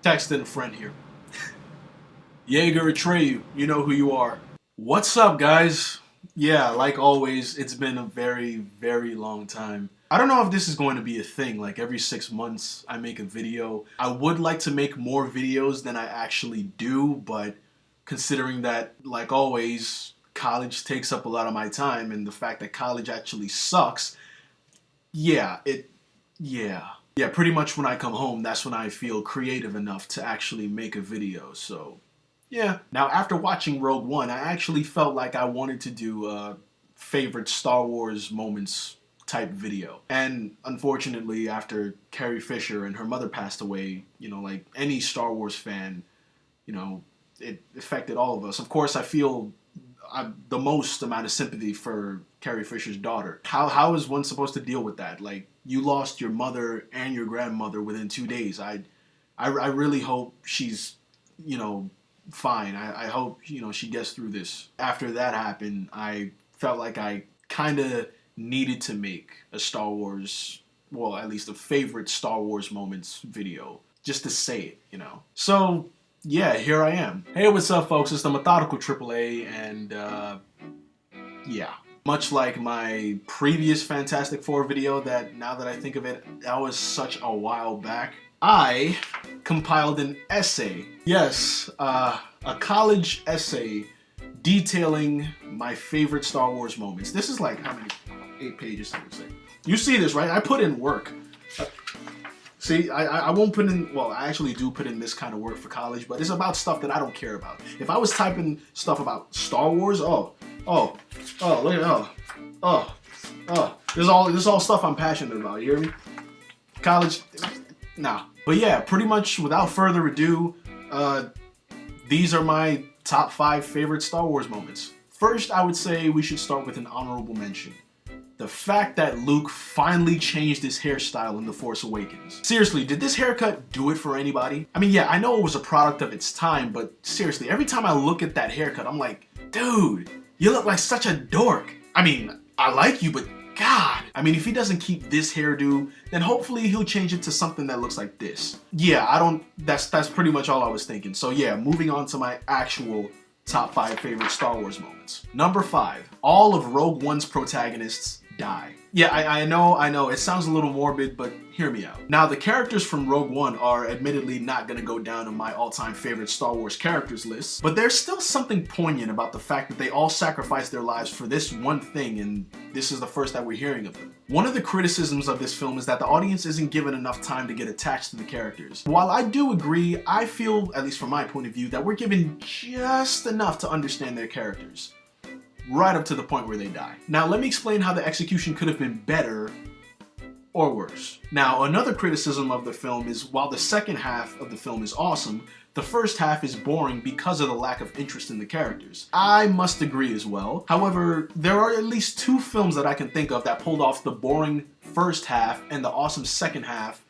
Texting a friend here. Jaeger Atreyu, you know who you are. What's up, guys? Yeah, like always, it's been a very, very long time. I don't know if this is going to be a thing, like every 6 months I make a video. I would like to make more videos than I actually do, but considering that, like always, college takes up a lot of my time, and the fact that college actually sucks, yeah, pretty much when I come home, that's when I feel creative enough to actually make a video, so yeah. Now, after watching Rogue One, I actually felt like I wanted to do a favorite Star Wars moments type video. And unfortunately, after Carrie Fisher and her mother passed away, like any Star Wars fan, it affected all of us. Of course, I feel the most amount of sympathy for Carrie Fisher's daughter. How is one supposed to deal with that? Like, you lost your mother and your grandmother within 2 days. I really hope she's, fine. I hope, she gets through this. After that happened, I felt like I kind of needed to make a Star Wars, well, at least a favorite Star Wars moments video, just to say it, So, yeah, here I am. Hey, what's up, folks? It's the Methodical AAA, and, yeah. Much like my previous Fantastic Four video that, now that I think of it, that was such a while back, I compiled an essay. Yes, a college essay detailing my favorite Star Wars moments. This is like, how many? 8 pages, I would say. You see this, right? I put in work. See, I won't put in, well, I actually do put in this kind of work for college, but it's about stuff that I don't care about. If I was typing stuff about Star Wars, look at, this is all stuff I'm passionate about, you hear me? College, nah. But yeah, pretty much without further ado, these are my top 5 favorite Star Wars moments. First, I would say we should start with an honorable mention. The fact that Luke finally changed his hairstyle in The Force Awakens. Seriously, did this haircut do it for anybody? I mean, yeah, I know it was a product of its time, but seriously, every time I look at that haircut, I'm like, dude, you look like such a dork. I mean, I like you, but God. I mean, if he doesn't keep this hairdo, then hopefully he'll change it to something that looks like this. Yeah, that's pretty much all I was thinking. So yeah, moving on to my actual top 5 favorite Star Wars moments. Number 5, all of Rogue One's protagonists die. Yeah, I know, it sounds a little morbid, but hear me out. Now, the characters from Rogue One are admittedly not gonna go down in my all-time favorite Star Wars characters list, but there's still something poignant about the fact that they all sacrificed their lives for this one thing, and this is the first that we're hearing of them. One of the criticisms of this film is that the audience isn't given enough time to get attached to the characters. While I do agree, I feel, at least from my point of view, that we're given just enough to understand their characters. Right up to the point where they die. Now, let me explain how the execution could have been better or worse. Now, another criticism of the film is while the second half of the film is awesome, the first half is boring because of the lack of interest in the characters. I must agree as well. However, there are at least 2 films that I can think of that pulled off the boring first half and the awesome second half,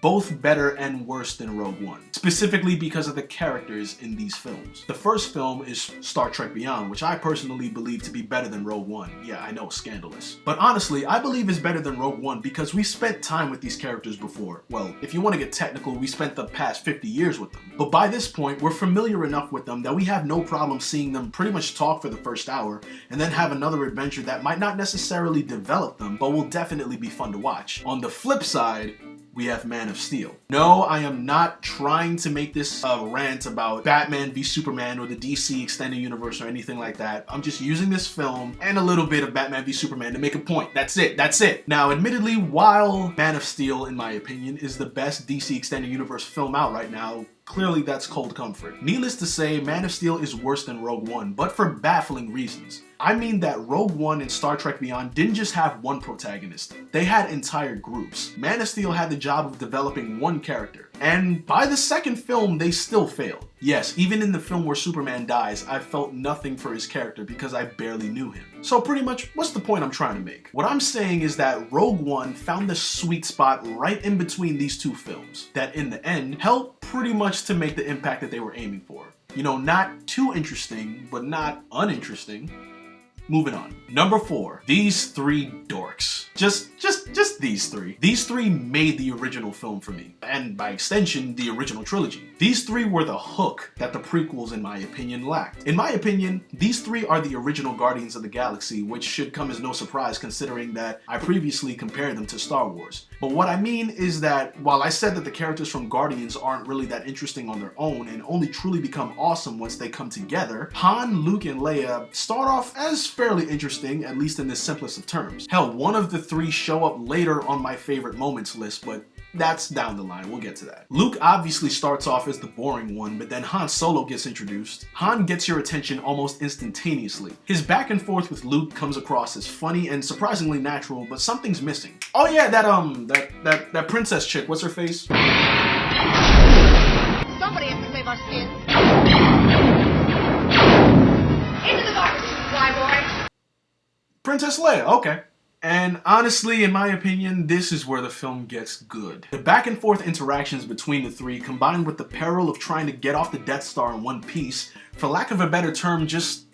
both better and worse than Rogue One, specifically because of the characters in these films. The first film is Star Trek Beyond, which I personally believe to be better than Rogue One. Yeah, I know, scandalous. But honestly, I believe it's better than Rogue One because we spent time with these characters before. Well, if you want to get technical, we spent the past 50 years with them. But by this point, we're familiar enough with them that we have no problem seeing them pretty much talk for the first hour and then have another adventure that might not necessarily develop them, but will definitely be fun to watch. On the flip side, we have Man of Steel. No, I am not trying to make this a rant about Batman v Superman or the DC Extended Universe or anything like that. I'm just using this film and a little bit of Batman v Superman to make a point. That's it. Now, admittedly, while Man of Steel, in my opinion, is the best DC Extended Universe film out right now, clearly that's cold comfort. Needless to say, Man of Steel is worse than Rogue One, but for baffling reasons. I mean that Rogue One and Star Trek Beyond didn't just have one protagonist. They had entire groups. Man of Steel had the job of developing one character. And by the second film, they still failed. Yes, even in the film where Superman dies, I felt nothing for his character because I barely knew him. So pretty much, what's the point I'm trying to make? What I'm saying is that Rogue One found the sweet spot right in between these 2 films that in the end helped pretty much to make the impact that they were aiming for. Not too interesting, but not uninteresting. moving on. Number 4, these three dorks. Just these three. These three made the original film for me, and by extension, the original trilogy. These three were the hook that the prequels, in my opinion, lacked. In my opinion, these three are the original Guardians of the Galaxy, which should come as no surprise considering that I previously compared them to Star Wars. But what I mean is that while I said that the characters from Guardians aren't really that interesting on their own and only truly become awesome once they come together, Han, Luke, and Leia start off as fairly interesting, at least in the simplest of terms. Hell, one of the three show up later on my favorite moments list, but that's down the line, we'll get to that. Luke obviously starts off as the boring one, but then Han Solo gets introduced. Han gets your attention almost instantaneously. His back and forth with Luke comes across as funny and surprisingly natural, but something's missing. Oh yeah, that princess chick, what's her face? Somebody has to save our skin. Into the garbage, fly boy. Princess Leia, okay. And honestly, in my opinion, this is where the film gets good. The back and forth interactions between the three, combined with the peril of trying to get off the Death Star in one piece, for lack of a better term, just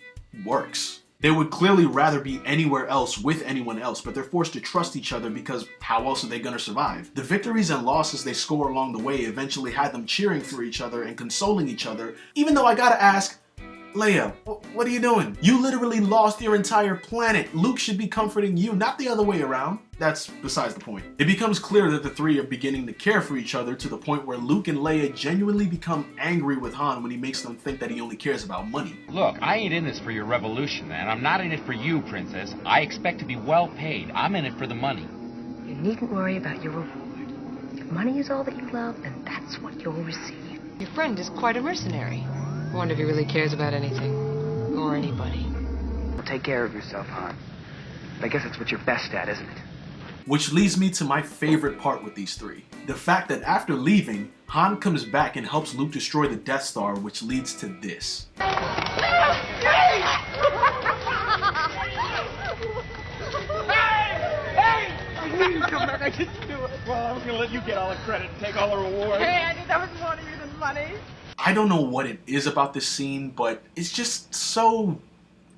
works. They would clearly rather be anywhere else with anyone else, but they're forced to trust each other because how else are they gonna survive? The victories and losses they score along the way eventually had them cheering for each other and consoling each other, even though I gotta ask, Leia, what are you doing? You literally lost your entire planet. Luke should be comforting you, not the other way around. That's besides the point. It becomes clear that the three are beginning to care for each other to the point where Luke and Leia genuinely become angry with Han when he makes them think that he only cares about money. Look, I ain't in this for your revolution, man. I'm not in it for you, Princess. I expect to be well paid. I'm in it for the money. You needn't worry about your reward. If money is all that you love, then that's what you'll receive. Your friend is quite a mercenary. I wonder if he really cares about anything. Or anybody. Well, take care of yourself, Han. I guess that's what you're best at, isn't it? Which leads me to my favorite part with these three. The fact that after leaving, Han comes back and helps Luke destroy the Death Star, which leads to this. Hey! I knew you'd come back. I just knew it. Well, I was going to let you get all the credit and take all the reward. Hey, I knew that was more to you than money. I don't know what it is about this scene, but it's just so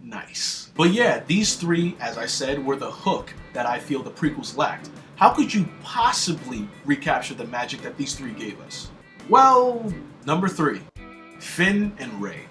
nice. But yeah, these three, as I said, were the hook that I feel the prequels lacked. How could you possibly recapture the magic that these three gave us? Well, number 3, Finn and Rey.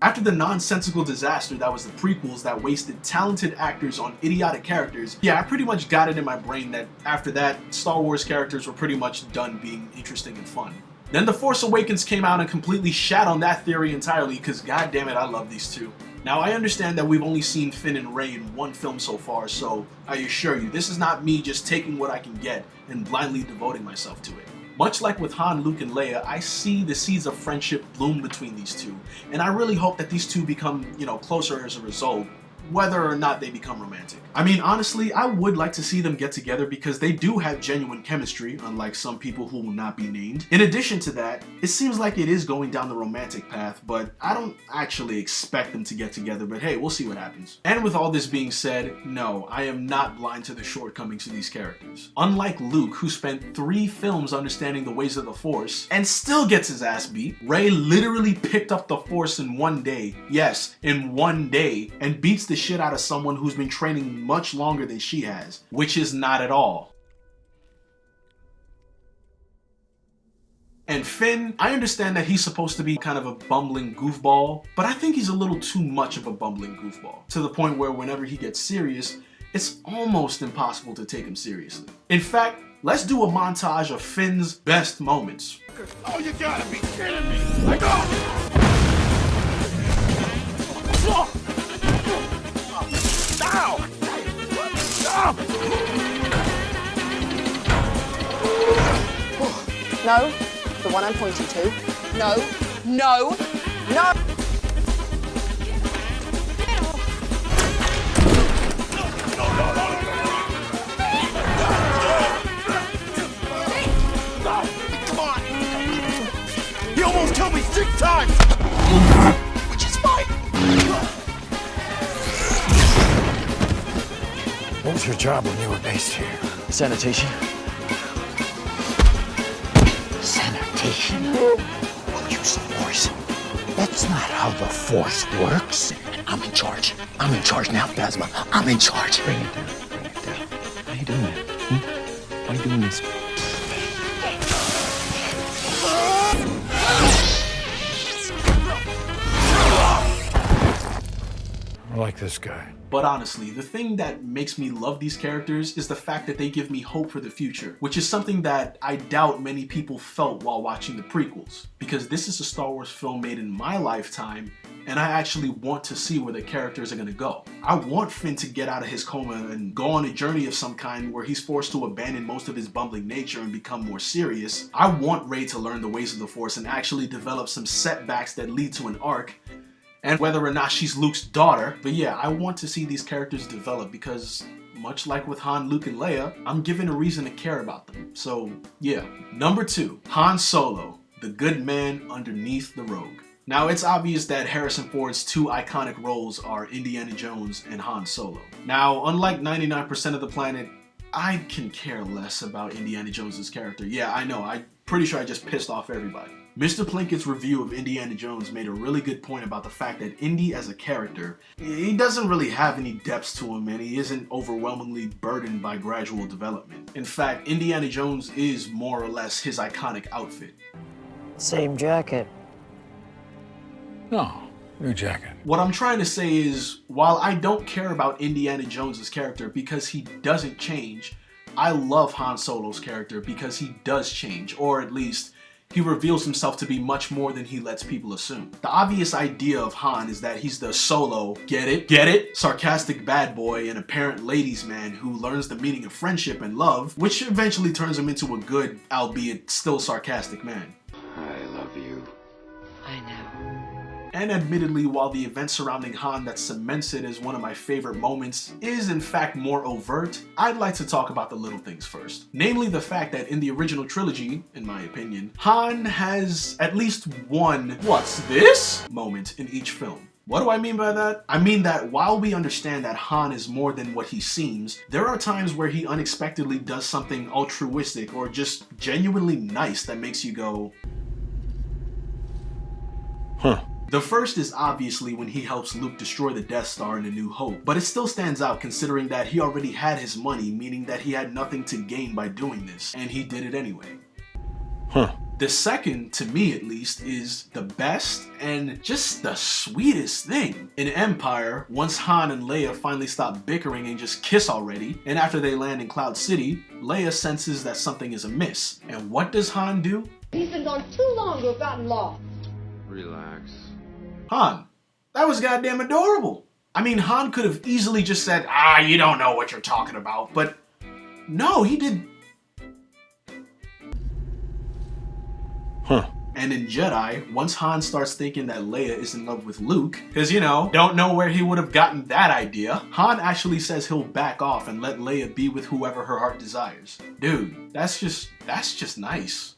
After the nonsensical disaster that was the prequels that wasted talented actors on idiotic characters, yeah, I pretty much got it in my brain that after that, Star Wars characters were pretty much done being interesting and fun. Then The Force Awakens came out and completely shat on that theory entirely because goddammit, I love these two. Now I understand that we've only seen Finn and Rey in one film so far, so I assure you, this is not me just taking what I can get and blindly devoting myself to it. Much like with Han, Luke, and Leia, I see the seeds of friendship bloom between these two, and I really hope that these two become, closer as a result, whether or not they become romantic. I mean, honestly, I would like to see them get together because they do have genuine chemistry, unlike some people who will not be named. In addition to that, it seems like it is going down the romantic path, but I don't actually expect them to get together, but hey, we'll see what happens. And with all this being said, no, I am not blind to the shortcomings of these characters. Unlike Luke, who spent 3 films understanding the ways of the Force, and still gets his ass beat, Rey literally picked up the Force in one day, yes, in one day, and beats the shit out of someone who's been training much longer than she has, which is not at all. And Finn, I understand that he's supposed to be kind of a bumbling goofball, but I think he's a little too much of a bumbling goofball, to the point where whenever he gets serious, it's almost impossible to take him seriously. In fact, let's do a montage of Finn's best moments. Oh, you gotta be kidding me! I go! Ow! Stop! No, the one I'm pointing to. No, no, no! Come on! He almost killed me 6 times! Which is fine! What was your job when you were based here? Sanitation. Sanitation? We'll use the Force. That's not how the Force works. I'm in charge. I'm in charge now, Phasma. I'm in charge. Bring it down. Bring it down. How you doing that? Why are you doing this? I like this guy. But honestly, the thing that makes me love these characters is the fact that they give me hope for the future, which is something that I doubt many people felt while watching the prequels. Because this is a Star Wars film made in my lifetime, and I actually want to see where the characters are gonna go. I want Finn to get out of his coma and go on a journey of some kind where he's forced to abandon most of his bumbling nature and become more serious. I want Rey to learn the ways of the Force and actually develop some setbacks that lead to an arc, and whether or not she's Luke's daughter. But yeah, I want to see these characters develop because much like with Han, Luke, and Leia, I'm given a reason to care about them. So yeah. Number 2, Han Solo, the good man underneath the rogue. Now, it's obvious that Harrison Ford's 2 iconic roles are Indiana Jones and Han Solo. Now, unlike 99% of the planet, I can care less about Indiana Jones's character. Yeah, I know, I'm pretty sure I just pissed off everybody. Mr. Plinkett's review of Indiana Jones made a really good point about the fact that Indy as a character, he doesn't really have any depths to him and he isn't overwhelmingly burdened by gradual development. In fact, Indiana Jones is more or less his iconic outfit. Same jacket. No, new jacket. What I'm trying to say is, while I don't care about Indiana Jones's character because he doesn't change, I love Han Solo's character because he does change, or at least he reveals himself to be much more than he lets people assume. The obvious idea of Han is that he's the Solo, get it, sarcastic bad boy and apparent ladies man who learns the meaning of friendship and love, which eventually turns him into a good, albeit still sarcastic man. I love you. I know. And admittedly, while the event surrounding Han that cements it as one of my favorite moments is in fact more overt, I'd like to talk about the little things first. Namely the fact that in the original trilogy, in my opinion, Han has at least one "what's this?" moment in each film. What do I mean by that? I mean that while we understand that Han is more than what he seems, there are times where he unexpectedly does something altruistic or just genuinely nice that makes you go, Huh. The first is obviously when he helps Luke destroy the Death Star in A New Hope, but it still stands out considering that he already had his money, meaning that he had nothing to gain by doing this, and he did it anyway. Huh. The second, to me at least, is the best and just the sweetest thing. In Empire, once Han and Leia finally stop bickering and just kiss already, and after they land in Cloud City, Leia senses that something is amiss. And what does Han do? He's been gone too long to have gotten lost. Relax. Han, that was goddamn adorable. I mean, Han could have easily just said, you don't know what you're talking about, but no, he did. Huh. And in Jedi, once Han starts thinking that Leia is in love with Luke, because don't know where he would have gotten that idea, Han actually says he'll back off and let Leia be with whoever her heart desires. Dude, that's just nice.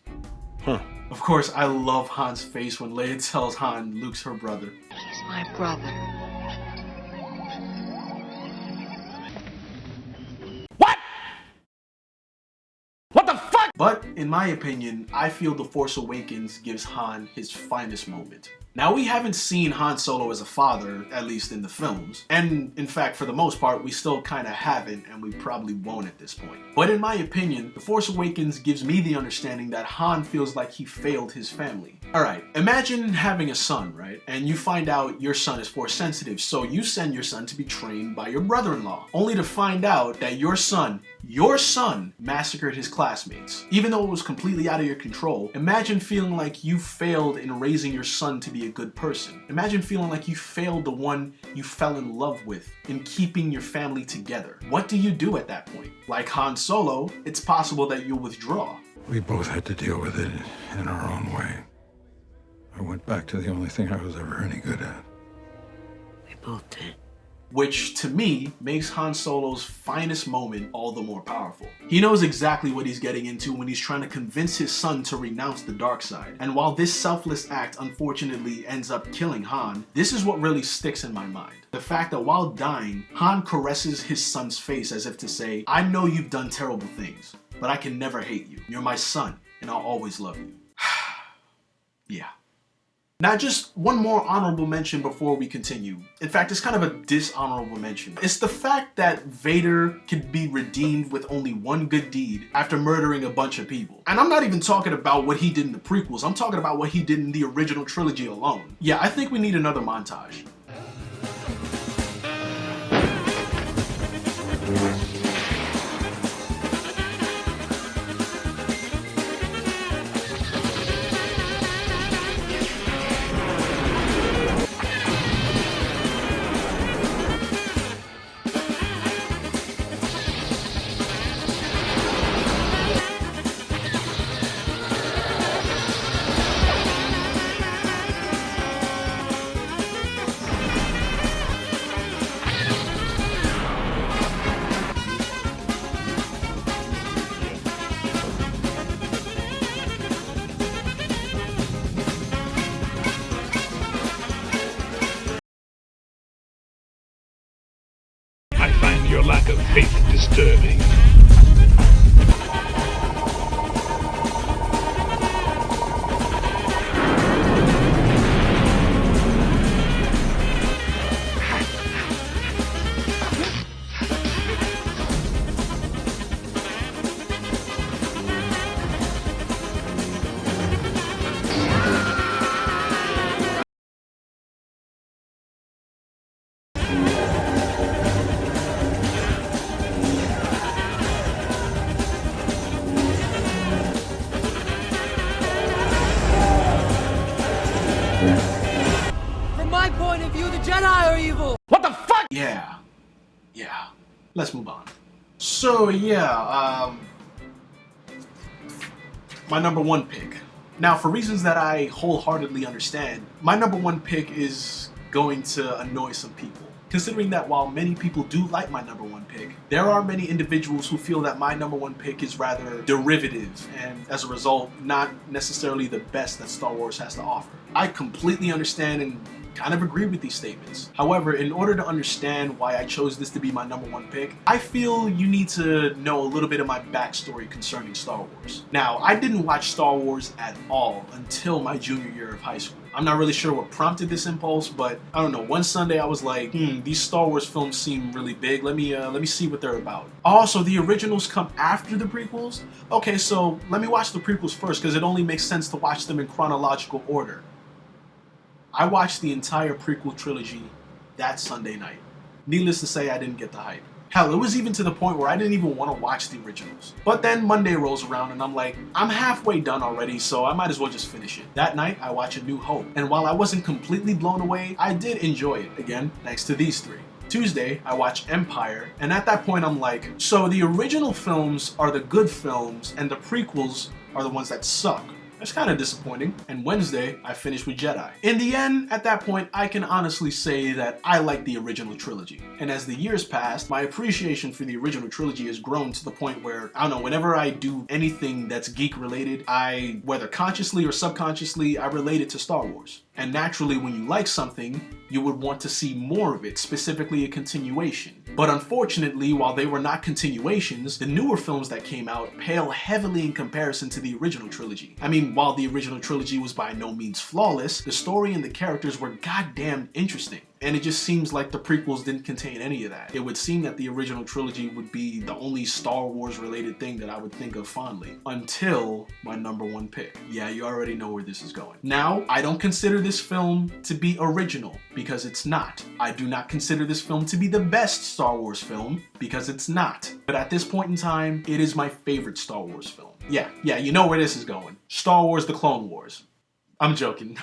Huh. Of course, I love Han's face when Leia tells Han Luke's her brother. He's my brother. What the fuck? But in my opinion, I feel The Force Awakens gives Han his finest moment. Now, we haven't seen Han Solo as a father, at least in the films. And in fact, for the most part, we still kind of haven't, and we probably won't at this point. But in my opinion, The Force Awakens gives me the understanding that Han feels like he failed his family. Alright, imagine having a son, right? And you find out your son is Force sensitive, so you send your son to be trained by your brother-in-law, only to find out that your son massacred his classmates. Even though it was completely out of your control, imagine feeling like you failed in raising your son to be a good person. Imagine feeling like you failed the one you fell in love with in keeping your family together. What do you do at that point? Like Han Solo, it's possible that you'll withdraw. We both had to deal with it in our own way. I went back to the only thing I was ever any good at. We both did. Which, to me, makes Han Solo's finest moment all the more powerful. He knows exactly what he's getting into when he's trying to convince his son to renounce the dark side. And while this selfless act unfortunately ends up killing Han, this is what really sticks in my mind. The fact that while dying, Han caresses his son's face as if to say, I know you've done terrible things, but I can never hate you. You're my son, and I'll always love you. Yeah. Now, just one more honorable mention before we continue. In fact, it's kind of a dishonorable mention. It's the fact that Vader can be redeemed with only one good deed after murdering a bunch of people. And I'm not even talking about what he did in the prequels. I'm talking about what he did in the original trilogy alone. Yeah, I think we need another montage. I find your lack of faith disturbing. From my point of view, the Jedi are evil. What the fuck? Yeah. Let's move on. So yeah, my number one pick. Now, for reasons that I wholeheartedly understand, my number one pick is going to annoy some people. Considering that while many people do like my number one pick, there are many individuals who feel that my number one pick is rather derivative and as a result, not necessarily the best that Star Wars has to offer. I completely understand and kind of agree with these statements. However, in order to understand why I chose this to be my number one pick, I feel you need to know a little bit of my backstory concerning Star Wars. Now, I didn't watch Star Wars at all until my junior year of high school. I'm not really sure what prompted this impulse, but I don't know, one Sunday I was like, these Star Wars films seem really big. Let me see what they're about. Also, the originals come after the prequels? Okay, so let me watch the prequels first because it only makes sense to watch them in chronological order. I watched the entire prequel trilogy that Sunday night. Needless to say, I didn't get the hype. Hell, it was even to the point where I didn't even want to watch the originals. But then Monday rolls around and I'm like, I'm halfway done already, so I might as well just finish it. That night, I watched A New Hope. And while I wasn't completely blown away, I did enjoy it. Again, thanks to these three. Tuesday, I watched Empire, and at that point I'm like, so the original films are the good films, and the prequels are the ones that suck. That's kind of disappointing. And Wednesday, I finished with Jedi. In the end, at that point, I can honestly say that I like the original trilogy. And as the years passed, my appreciation for the original trilogy has grown to the point where, I don't know, whenever I do anything that's geek related, whether consciously or subconsciously, I relate it to Star Wars. And naturally, when you like something, you would want to see more of it, specifically a continuation. But unfortunately, while they were not continuations, the newer films that came out pale heavily in comparison to the original trilogy. I mean, while the original trilogy was by no means flawless, the story and the characters were goddamn interesting. And it just seems like the prequels didn't contain any of that. It would seem that the original trilogy would be the only Star Wars related thing that I would think of fondly. Until my number one pick. Yeah, you already know where this is going. Now, I don't consider this film to be original, because it's not. I do not consider this film to be the best Star Wars film, because it's not. But at this point in time, it is my favorite Star Wars film. Yeah, you know where this is going. Star Wars: The Clone Wars. I'm joking.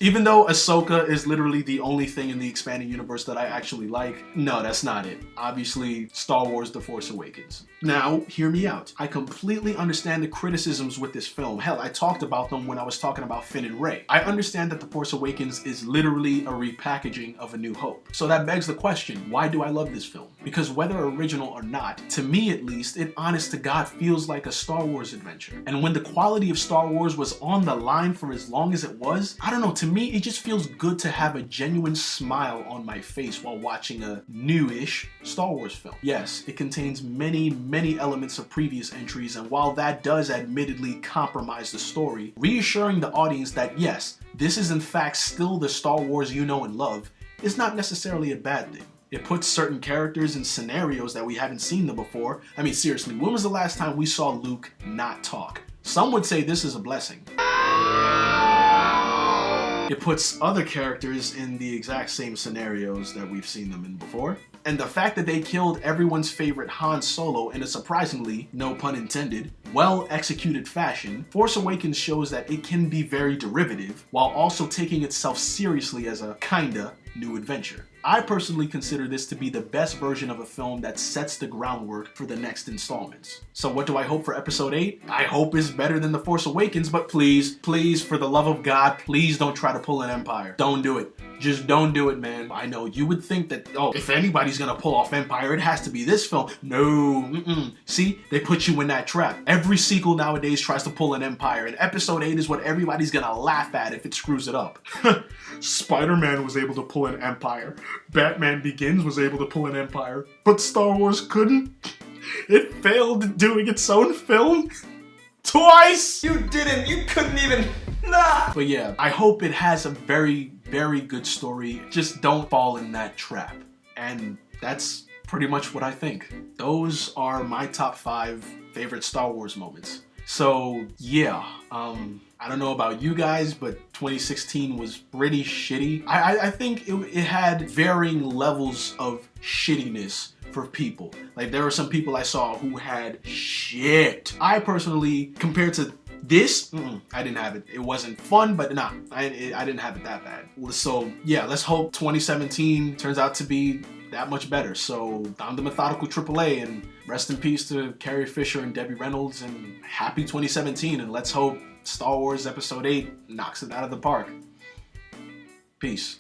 Even though Ahsoka is literally the only thing in the expanded universe that I actually like, no, that's not it. Obviously, Star Wars: The Force Awakens. Now, hear me out. I completely understand the criticisms with this film. Hell, I talked about them when I was talking about Finn and Rey. I understand that The Force Awakens is literally a repackaging of A New Hope. So that begs the question, why do I love this film? Because whether original or not, to me at least, it honest to God feels like a Star Wars adventure. And when the quality of Star Wars was on the line for as long long as it was, I don't know, to me, it just feels good to have a genuine smile on my face while watching a new-ish Star Wars film. Yes, it contains many elements of previous entries, and while that does admittedly compromise the story, reassuring the audience that yes, this is in fact still the Star Wars you know and love is not necessarily a bad thing. It puts certain characters in scenarios that we haven't seen them before. I mean, seriously, when was the last time we saw Luke not talk? Some would say this is a blessing. It puts other characters in the exact same scenarios that we've seen them in before. And the fact that they killed everyone's favorite Han Solo in a surprisingly, no pun intended, well-executed fashion, Force Awakens shows that it can be very derivative while also taking itself seriously as a kinda new adventure. I personally consider this to be the best version of a film that sets the groundwork for the next installments. So what do I hope for episode 8? I hope it's better than The Force Awakens, but please, for the love of God, please don't try to pull an Empire. Don't do it. Just don't do it, man. I know you would think that, oh, if anybody's gonna pull off Empire, it has to be this film. No, See, they put you in that trap. Every sequel nowadays tries to pull an Empire, and episode 8 is what everybody's gonna laugh at if it screws it up. Spider-Man was able to pull an Empire. Batman Begins was able to pull an Empire. But Star Wars couldn't. It failed doing its own film. Twice! You couldn't even, nah! But yeah, I hope it has a very good story. Just don't fall in that trap. And that's pretty much what I think. Those are my top 5 favorite Star Wars moments. So yeah, I don't know about you guys, but 2016 was pretty shitty. I think it had varying levels of shittiness for people. Like, there were some people I saw who had shit. I personally, compared to this, I didn't have it. It wasn't fun, but nah, I didn't have it that bad. So yeah, let's hope 2017 turns out to be that much better. So I'm the Methodical AAA, and rest in peace to Carrie Fisher and Debbie Reynolds, and happy 2017, and let's hope Star Wars Episode 8 knocks it out of the park. Peace.